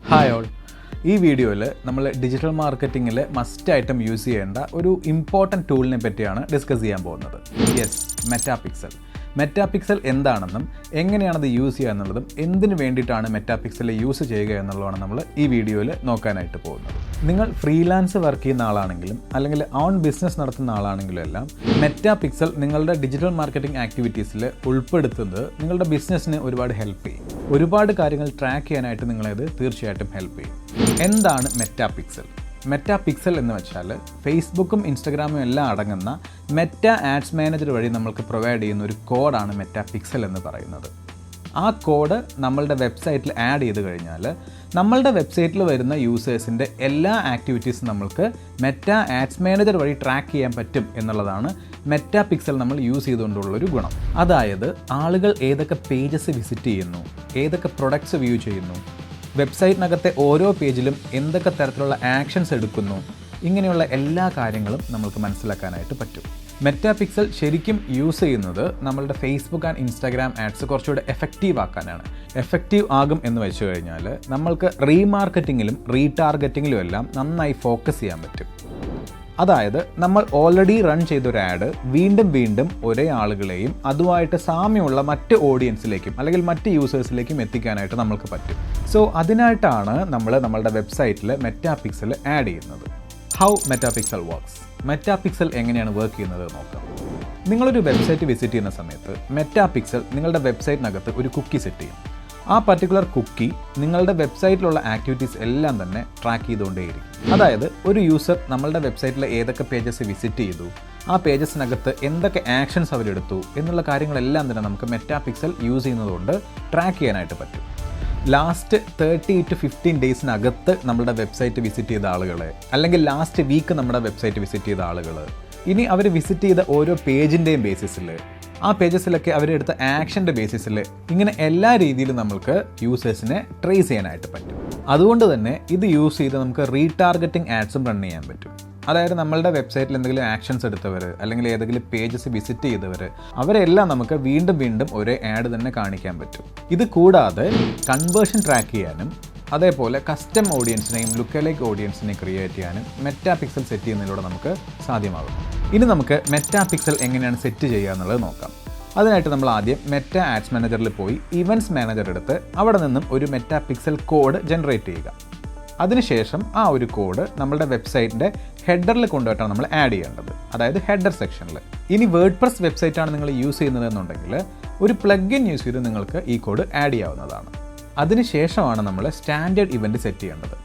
Hi all. ഈ വീഡിയോയിൽ നമ്മൾ ഡിജിറ്റൽ മാർക്കറ്റിങ്ങിൽ മസ്റ്റ് ആയിട്ടും യൂസ് ചെയ്യേണ്ട ഒരു ഇമ്പോർട്ടൻറ്റ് ടൂളിനെ പറ്റിയാണ് ഡിസ്കസ് ചെയ്യാൻ പോകുന്നത്. യെസ്, മെറ്റാപിക്സൽ. മെറ്റാപിക്സൽ എന്താണെന്നും എങ്ങനെയാണത് യൂസ് ചെയ്യുക എന്നുള്ളതും എന്തിനു വേണ്ടിയിട്ടാണ് മെറ്റാപിക്സൽ യൂസ് ചെയ്യുക എന്നുള്ളതാണ് നമ്മൾ ഈ വീഡിയോയിൽ നോക്കാനായിട്ട് പോകുന്നത്. നിങ്ങൾ ഫ്രീലാൻസ് വർക്ക് ചെയ്യുന്ന ആളാണെങ്കിലും അല്ലെങ്കിൽ ഓൺ ബിസിനസ് നടത്തുന്ന ആളാണെങ്കിലും എല്ലാം മെറ്റാപിക്സൽ നിങ്ങളുടെ ഡിജിറ്റൽ മാർക്കറ്റിംഗ് ആക്ടിവിറ്റീസിൽ ഉൾപ്പെടുത്തുന്നത് നിങ്ങളുടെ ബിസിനസ്സിന് ഒരുപാട് ഹെൽപ്പ് ചെയ്യും. ഒരുപാട് കാര്യങ്ങൾ ട്രാക്ക് ചെയ്യാനായിട്ട് നിങ്ങളത് തീർച്ചയായിട്ടും ഹെൽപ്പ് ചെയ്യും. എന്താണ് മെറ്റാപിക്സൽ? മെറ്റാപിക്സൽ എന്ന് വെച്ചാൽ ഫേസ്ബുക്കും ഇൻസ്റ്റഗ്രാമും എല്ലാം അടങ്ങുന്ന മെറ്റ ആഡ്സ് മാനേജർ വഴി നമ്മൾക്ക് പ്രൊവൈഡ് ചെയ്യുന്ന ഒരു കോഡാണ് മെറ്റാപിക്സൽ എന്ന് പറയുന്നത്. ആ കോഡ് നമ്മളുടെ വെബ്സൈറ്റിൽ ആഡ് ചെയ്ത് കഴിഞ്ഞാൽ നമ്മളുടെ വെബ്സൈറ്റിൽ വരുന്ന യൂസേഴ്സിൻ്റെ എല്ലാ ആക്ടിവിറ്റീസും നമ്മൾക്ക് മെറ്റ ആഡ്സ് മാനേജർ വഴി ട്രാക്ക് ചെയ്യാൻ പറ്റും എന്നുള്ളതാണ് മെറ്റാപിക്സൽ നമ്മൾ യൂസ് ചെയ്തുകൊണ്ടുള്ളൊരു ഗുണം. അതായത് ആളുകൾ ഏതൊക്കെ പേജസ് വിസിറ്റ് ചെയ്യുന്നു, ഏതൊക്കെ പ്രൊഡക്ട്സ് വ്യൂ ചെയ്യുന്നു, വെബ്സൈറ്റിനകത്തെ ഓരോ പേജിലും എന്തൊക്കെ തരത്തിലുള്ള ആക്ഷൻസ് എടുക്കുന്നു, ഇങ്ങനെയുള്ള എല്ലാ കാര്യങ്ങളും നമുക്ക് മനസ്സിലാക്കാനായിട്ട് പറ്റും. മെറ്റാപിക്സൽ ശരിക്കും യൂസ് ചെയ്യുന്നത് നമ്മളുടെ ഫേസ്ബുക്ക് ആൻഡ് ഇൻസ്റ്റാഗ്രാം ആഡ്സ് കുറച്ചുകൂടെ എഫക്റ്റീവ് ആക്കാനാണ്. എഫക്റ്റീവ് ആകും എന്ന് വെച്ച് കഴിഞ്ഞാൽ നമ്മൾക്ക് റീമാർക്കറ്റിങ്ങിലും റീടാർഗറ്റിങ്ങിലും എല്ലാം നന്നായി ഫോക്കസ് ചെയ്യാൻ പറ്റും. അതായത് നമ്മൾ ഓൾറെഡി റൺ ചെയ്തൊരു ആഡ് വീണ്ടും വീണ്ടും ഒരേ ആളുകളെയും അതുമായിട്ട് സാമ്യമുള്ള മറ്റ് ഓഡിയൻസിലേക്കും അല്ലെങ്കിൽ മറ്റ് യൂസേഴ്സിലേക്കും എത്തിക്കാനായിട്ട് നമുക്ക് പറ്റും. സോ അതിനായിട്ടാണ് നമ്മൾ നമ്മളുടെ വെബ്സൈറ്റിൽ മെറ്റാപിക്സൽ ആഡ് ചെയ്യുന്നത്. How Meta pixel works? മെറ്റാപിക്സൽ എങ്ങനെയാണ് വർക്ക് ചെയ്യുന്നത് നോക്കാം. നിങ്ങളൊരു വെബ്സൈറ്റ് വിസിറ്റ് ചെയ്യുന്ന സമയത്ത് മെറ്റാപിക്സൽ നിങ്ങളുടെ വെബ്സൈറ്റിനകത്ത് ഒരു കുക്കി സെറ്റ് ചെയ്യും. ആ പർട്ടിക്കുലർ കുക്കി നിങ്ങളുടെ വെബ്സൈറ്റിലുള്ള ആക്ടിവിറ്റീസ് എല്ലാം തന്നെ ട്രാക്ക് ചെയ്തുകൊണ്ടേയിരിക്കും. അതായത് ഒരു യൂസർ നമ്മളുടെ വെബ്സൈറ്റിൽ ഏതൊക്കെ പേജസ് വിസിറ്റ് ചെയ്തു, ആ പേജസിനകത്ത് എന്തൊക്കെ ആക്ഷൻസ് അവരെടുത്തു എന്നുള്ള കാര്യങ്ങളെല്ലാം തന്നെ നമുക്ക് മെറ്റാപിക്സൽ യൂസ് ചെയ്യുന്നതുകൊണ്ട് ട്രാക്ക് ചെയ്യാനായിട്ട് പറ്റും. ലാസ്റ്റ് 30 to 15 ഡേയ്സിനകത്ത് നമ്മുടെ വെബ്സൈറ്റ് വിസിറ്റ് ചെയ്ത ആളുകൾ, അല്ലെങ്കിൽ ലാസ്റ്റ് വീക്ക് നമ്മുടെ വെബ്സൈറ്റ് വിസിറ്റ് ചെയ്ത ആളുകൾ, ഇനി അവർ വിസിറ്റ് ചെയ്ത ഓരോ പേജിൻ്റെയും ബേസിസിൽ, ആ പേജസിലൊക്കെ അവരെടുത്ത ആക്ഷൻ്റെ ബേസിസിൽ, ഇങ്ങനെ എല്ലാ രീതിയിലും നമുക്ക് യൂസേഴ്സിനെ ട്രേസ് ചെയ്യാനായിട്ട് പറ്റും. അതുകൊണ്ട് തന്നെ ഇത് യൂസ് ചെയ്ത് നമുക്ക് റീടാർഗറ്റിംഗ് ആഡ്സും റൺ ചെയ്യാൻ പറ്റും. അതായത് നമ്മളുടെ വെബ്സൈറ്റിൽ എന്തെങ്കിലും ആക്ഷൻസ് എടുത്തവർ അല്ലെങ്കിൽ ഏതെങ്കിലും പേജസ് വിസിറ്റ് ചെയ്തവർ, അവരെല്ലാം നമുക്ക് വീണ്ടും വീണ്ടും ഒരേ ആഡ് തന്നെ കാണിക്കാൻ പറ്റും. ഇത് കൂടാതെ കൺവേർഷൻ ട്രാക്ക് ചെയ്യാനും അതേപോലെ കസ്റ്റം ഓഡിയൻസിനെയും ലുക്കലൈക്ക് ഓഡിയൻസിനെയും ക്രിയേറ്റ് ചെയ്യാനും മെറ്റാപിക്സൽ സെറ്റ് ചെയ്യുന്നതിലൂടെ നമുക്ക് സാധ്യമാകും. ഇനി നമുക്ക് മെറ്റാപിക്സൽ എങ്ങനെയാണ് സെറ്റ് ചെയ്യുക എന്നുള്ളത് നോക്കാം. അതിനായിട്ട് നമ്മൾ ആദ്യം മെറ്റ ആഡ്സ് മാനേജറിൽ പോയി ഇവൻറ്റ്സ് മാനേജർ എടുത്ത് അവിടെ നിന്നും ഒരു മെറ്റാപിക്സൽ കോഡ് ജനറേറ്റ് ചെയ്യുക. അതിനുശേഷം ആ ഒരു കോഡ് നമ്മളുടെ വെബ്സൈറ്റിൻ്റെ ഹെഡറിൽ കൊണ്ടുപോയിട്ടാണ് നമ്മൾ ആഡ് ചെയ്യേണ്ടത്, അതായത് ഹെഡർ സെക്ഷനിൽ. ഇനി വേർഡ്പ്രസ് വെബ്സൈറ്റാണ് നിങ്ങൾ യൂസ് ചെയ്യുന്നതെന്നുണ്ടെങ്കിൽ ഒരു പ്ലഗിൻ യൂസ് ചെയ്ത് നിങ്ങൾക്ക് ഈ കോഡ് ആഡ് ചെയ്യാവുന്നതാണ്. അതിനുശേഷമാണ് നമ്മൾ സ്റ്റാൻഡേർഡ് ഇവൻറ്റ് സെറ്റ് ചെയ്യേണ്ടത്.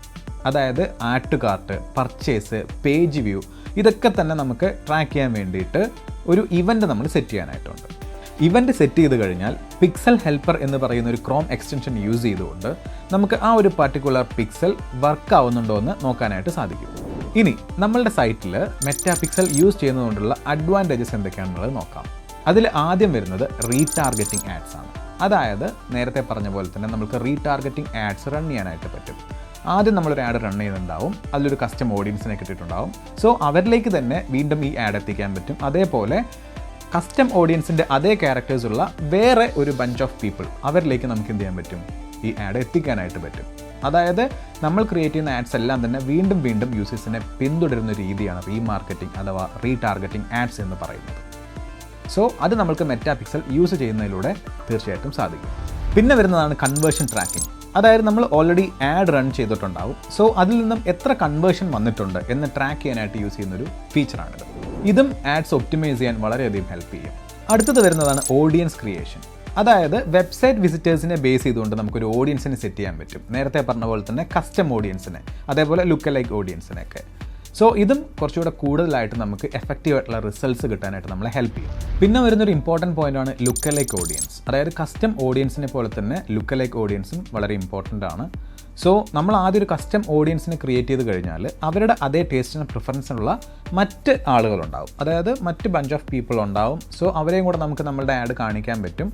അതായത് add to cart, purchase, page view, ഇതൊക്കെ തന്നെ നമുക്ക് ട്രാക്ക് ചെയ്യാൻ വേണ്ടിയിട്ട് ഒരു ഇവൻറ്റ് നമ്മൾ സെറ്റ് ചെയ്യാനായിട്ടുണ്ട്. ഇവൻറ്റ് സെറ്റ് ചെയ്ത് കഴിഞ്ഞാൽ പിക്സൽ ഹെൽപ്പർ എന്ന് പറയുന്ന ഒരു ക്രോം എക്സ്റ്റൻഷൻ യൂസ് ചെയ്തുകൊണ്ട് നമുക്ക് ആ ഒരു പർട്ടിക്കുലർ പിക്സൽ വർക്ക് ആവുന്നുണ്ടോ എന്ന് നോക്കാനായിട്ട് സാധിക്കും. ഇനി നമ്മളുടെ സൈറ്റിൽ മെറ്റാപിക്സൽ യൂസ് ചെയ്യുന്നതുകൊണ്ടുള്ള അഡ്വാൻറ്റേജസ് എന്തൊക്കെയാണെന്നുള്ളത് നോക്കാം. അതിൽ ആദ്യം വരുന്നത് റീടാർഗറ്റിംഗ് ആഡ്സ് ആണ്. അതായത് നേരത്തെ പറഞ്ഞ പോലെ തന്നെ നമുക്ക് റീടാർഗറ്റിംഗ് ആഡ്സ് റൺ ചെയ്യാനായിട്ട് പറ്റും. ആദ്യം നമ്മളൊരു ആഡ് റൺ ചെയ്യുന്നുണ്ടാവും, അതിലൊരു കസ്റ്റം ഓഡിയൻസിനെ കിട്ടിയിട്ടുണ്ടാവും. സോ അവരിലേക്ക് തന്നെ വീണ്ടും ഈ ആഡ് എത്തിക്കാൻ പറ്റും. അതേപോലെ കസ്റ്റം ഓഡിയൻസിൻ്റെ അതേ ക്യാരക്ടേഴ്സ് ഉള്ള വേറെ ഒരു ബഞ്ച് ഓഫ് പീപ്പിൾ, അവരിലേക്ക് നമുക്ക് എന്ത് ചെയ്യാൻ പറ്റും? ഈ ആഡ് എത്തിക്കാനായിട്ട് പറ്റും. അതായത് നമ്മൾ ക്രിയേറ്റ് ചെയ്യുന്ന ആഡ്സ് എല്ലാം തന്നെ വീണ്ടും വീണ്ടും യൂസേഴ്സിനെ പിന്തുടരുന്ന രീതിയാണ് റീമാർക്കറ്റിംഗ് അഥവാ റീടാർഗറ്റിംഗ് ആഡ്സ് എന്ന് പറയുന്നത്. സോ അത് നമുക്ക് മെറ്റാപിക്സൽ യൂസ് ചെയ്യുന്നതിലൂടെ തീർച്ചയായിട്ടും സാധിക്കും. പിന്നെ വരുന്നതാണ് കൺവേർഷൻ ട്രാക്കിംഗ്. അതായത് നമ്മൾ ഓൾറെഡി ആഡ് റൺ ചെയ്തിട്ടുണ്ടാവും. സോ അതിൽ നിന്നും എത്ര കൺവേർഷൻ വന്നിട്ടുണ്ട് എന്ന് ട്രാക്ക് ചെയ്യാനായിട്ട് യൂസ് ചെയ്യുന്നൊരു ഫീച്ചറാണിത്. ഇതും ആഡ്സ് ഒപ്റ്റിമൈസ് ചെയ്യാൻ വളരെയധികം ഹെൽപ്പ് ചെയ്യും. അടുത്തത് വരുന്നതാണ് ഓഡിയൻസ് ക്രിയേഷൻ. അതായത് വെബ്സൈറ്റ് വിസിറ്റേഴ്സിനെ ബേസ് ചെയ്തുകൊണ്ട് നമുക്കൊരു ഓഡിയൻസിനെ സെറ്റ് ചെയ്യാൻ പറ്റും. നേരത്തെ പറഞ്ഞ പോലെ തന്നെ കസ്റ്റം ഓഡിയൻസിനെ, അതേപോലെ ലുക്കലൈക്ക് ഓഡിയൻസിനെയൊക്കെ. സോ ഇതും കുറച്ചുകൂടെ കൂടുതലായിട്ട് നമുക്ക് എഫക്റ്റീവ് ആയിട്ടുള്ള റിസൾട്ട്സ് കിട്ടാനായിട്ട് നമ്മളെ ഹെൽപ്പ് ചെയ്യും. പിന്നെ വരുന്നൊരു ഇമ്പോർട്ടൻറ്റ് പോയിൻ്റാണ് ലുക്കലൈക്ക് ഓഡിയൻസ്. അതായത് കസ്റ്റം ഓഡിയൻസിനെ പോലെ തന്നെ ലുക്കലൈക്ക് ഓഡിയൻസും വളരെ ഇമ്പോർട്ടൻ്റ് ആണ്. സോ നമ്മൾ ആദ്യം ഒരു കസ്റ്റം ഓഡിയൻസിനെ ക്രിയേറ്റ് ചെയ്ത് കഴിഞ്ഞാൽ അവരുടെ അതേ ടേസ്റ്റിന് പ്രിഫറൻസിനുള്ള മറ്റ് ആളുകളുണ്ടാവും, അതായത് മറ്റ് ബഞ്ച് ഓഫ് പീപ്പിൾ ഉണ്ടാവും. സോ അവരെയും കൂടെ നമുക്ക് നമ്മളുടെ ആഡ് കാണിക്കാൻ പറ്റും.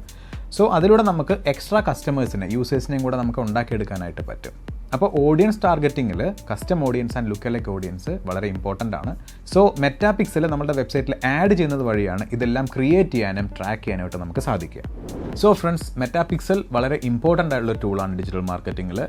സോ അതിലൂടെ നമുക്ക് എക്സ്ട്രാ കസ്റ്റമേഴ്സിനെ, യൂസേഴ്സിനെയും കൂടെ നമുക്ക് ഉണ്ടാക്കിയെടുക്കാനായിട്ട് പറ്റും. അപ്പോൾ ഓഡിയൻസ് ടാർഗറ്റിങ്ങിൽ custom audience and lookalike audience വളരെ ഇമ്പോർട്ടൻ്റ് ആണ്. സോ മെറ്റാപിക്സൽ നമ്മുടെ വെബ്സൈറ്റിൽ ആഡ് ചെയ്യുന്നത് വഴിയാണ് ഇതെല്ലാം ക്രിയേറ്റ് ചെയ്യാനും ട്രാക്ക് ചെയ്യാനായിട്ട് നമുക്ക് സാധിക്കുക. സോ ഫ്രണ്ട്സ്, മെറ്റാപിക്സൽ വളരെ ഇമ്പോർട്ടൻ്റ് ആയിട്ടുള്ള ടൂളാണ് ഡിജിറ്റൽ മാർക്കറ്റിങ്ങിൽ.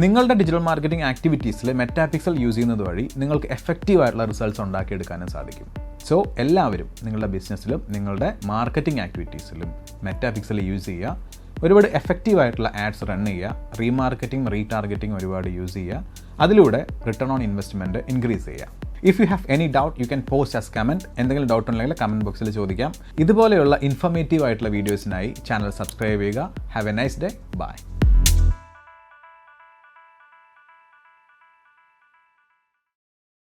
നിങ്ങളുടെ ഡിജിറ്റൽ മാർക്കറ്റിംഗ് ആക്ടിവിറ്റീസിൽ മെറ്റാപിക്സൽ യൂസ് ചെയ്യുന്നത് വഴി നിങ്ങൾക്ക് എഫക്റ്റീവ് ആയിട്ടുള്ള റിസൾട്ട്സ് ഉണ്ടാക്കിയെടുക്കാനും സാധിക്കും. സോ എല്ലാവരും നിങ്ങളുടെ ബിസിനസ്സിലും നിങ്ങളുടെ മാർക്കറ്റിംഗ് ആക്ടിവിറ്റീസിലും മെറ്റാപിക്സൽ യൂസ് ചെയ്യുക. ഒരുപാട് എഫക്റ്റീവ് ആയിട്ടുള്ള ആഡ്സ് റൺ ചെയ്യുക, റീമാർക്കറ്റിംഗ് റീടാർഗറ്റിംഗ് ഒരുപാട് യൂസ് ചെയ്യുക. അതിലൂടെ റിട്ടേൺ ഓൺ ഇൻവെസ്റ്റ്മെൻറ്റ് ഇൻക്രീസ് ചെയ്യുക. If you have any doubt you can post as comment. എന്തെങ്കിലും ഡൗട്ട് ഉണ്ടെങ്കിൽ കമൻറ്റ് ബോക്സിൽ ചോദിക്കാം. ഇതുപോലെയുള്ള ഇൻഫോർമേറ്റീവ് ആയിട്ടുള്ള വീഡിയോസിനായി ചാനൽ സബ്സ്ക്രൈബ് ചെയ്യുക. Have a nice day. By.